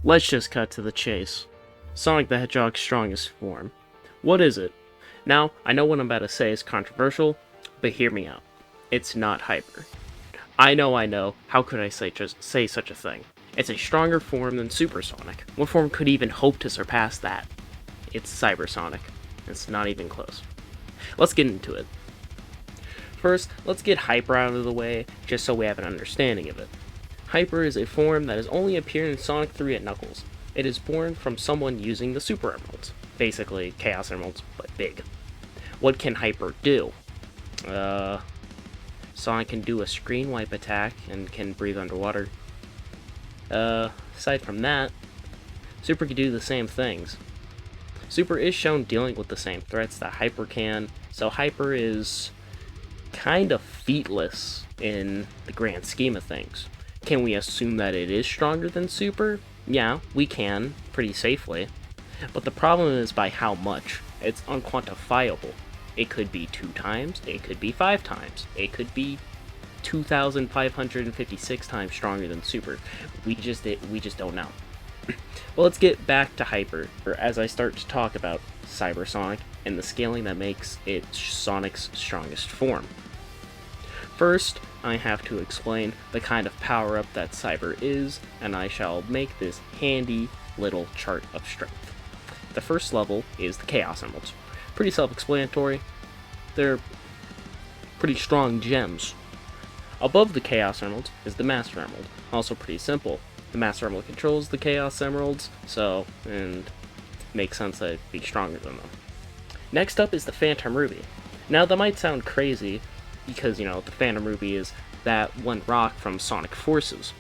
Let's just cut to the chase. Sonic the Hedgehog's strongest form. What is it? Now, I know what I'm about to say is controversial, but hear me out. It's not Hyper. I know. How could I say such a thing? It's a stronger form than Supersonic. What form could even hope to surpass that? It's Cybersonic. It's not even close. Let's get into it. First, let's get Hyper out of the way, just so we have an understanding of it. Hyper is a form that has only appeared in Sonic 3 at Knuckles. It is born from someone using the Super Emeralds. Basically, Chaos Emeralds, but big. What can Hyper do? Sonic can do a screen wipe attack and can breathe underwater. Aside from that, Super can do the same things. Super is shown dealing with the same threats that Hyper can, so Hyper is kind of featless in the grand scheme of things. Can we assume that it is stronger than Super? Yeah, we can, pretty safely. But the problem is by how much. It's unquantifiable. It could be 2 times, it could be 5 times, it could be 2,556 times stronger than Super. We just don't know. Well, let's get back to Hyper, or as I start to talk about Cybersonic and the scaling that makes it Sonic's strongest form. First, I have to explain the kind of power-up that Cyber is, and I shall make this handy little chart of strength. The first level is the Chaos Emeralds. Pretty self-explanatory. They're pretty strong gems. Above the Chaos Emeralds is the Master Emerald. Also pretty simple. The Master Emerald controls the Chaos Emeralds, and makes sense that it'd be stronger than them. Next up is the Phantom Ruby. Now that might sound crazy, because, the Phantom Ruby is that one rock from Sonic Forces.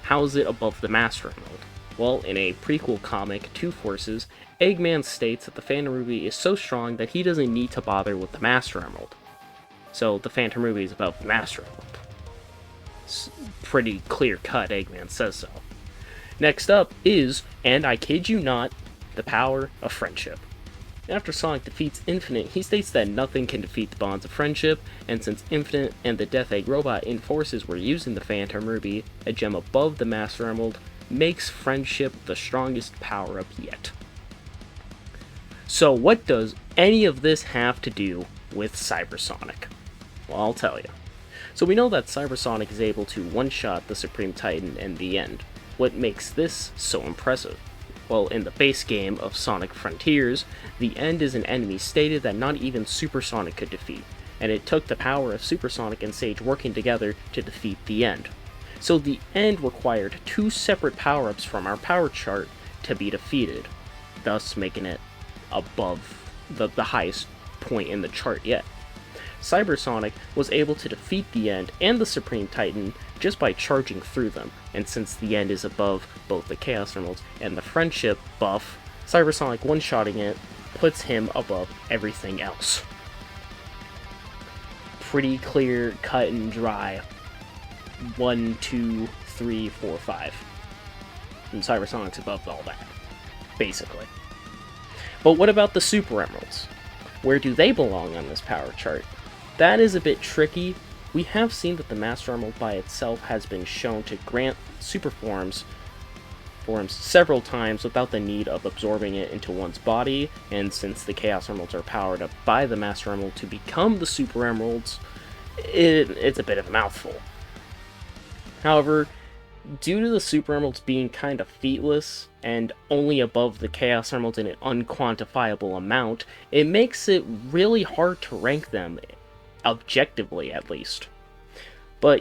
How is it above the Master Emerald? Well, in a prequel comic, Two Forces, Eggman states that the Phantom Ruby is so strong that he doesn't need to bother with the Master Emerald. So the Phantom Ruby is above the Master Emerald. It's pretty clear cut, Eggman says so. Next up is, and I kid you not, the power of friendship. After Sonic defeats Infinite, he states that nothing can defeat the bonds of friendship, and since Infinite and the Death Egg robot in Forces were using the Phantom Ruby, a gem above the Master Emerald, makes friendship the strongest power-up yet. So what does any of this have to do with Cybersonic? Well, I'll tell you. So we know that Cybersonic is able to one-shot the Supreme Titan in the end. What makes this so impressive? Well, in the base game of Sonic Frontiers, the End is an enemy stated that not even Supersonic could defeat, and it took the power of Supersonic and Sage working together to defeat the End. So the End required 2 separate power-ups from our power chart to be defeated, thus making it above the highest point in the chart yet. Cybersonic was able to defeat the End and the Supreme Titan just by charging through them, and since the End is above both the Chaos Emeralds and the Friendship buff, Cybersonic one-shotting it puts him above everything else. Pretty clear, cut and dry. 1, 2, 3, 4, 5. And Cybersonic's above all that, basically. But what about the Super Emeralds? Where do they belong on this power chart? That is a bit tricky. We have seen that the Master Emerald by itself has been shown to grant super forms several times without the need of absorbing it into one's body, and since the Chaos Emeralds are powered up by the Master Emerald to become the Super Emeralds, it's a bit of a mouthful. However, due to the Super Emeralds being kind of featless, and only above the Chaos Emeralds in an unquantifiable amount, it makes it really hard to rank them, objectively at least. But,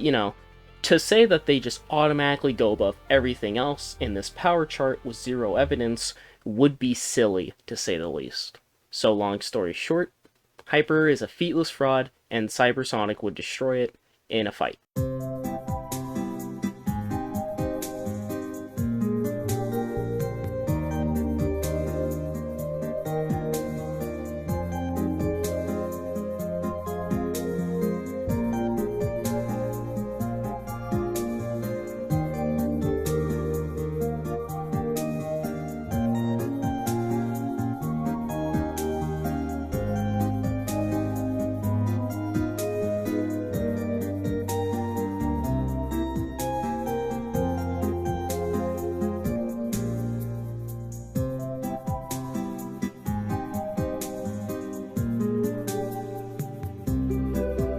to say that they just automatically go above everything else in this power chart with zero evidence would be silly, to say the least. So long story short, Hyper is a featless fraud, and Cybersonic would destroy it in a fight.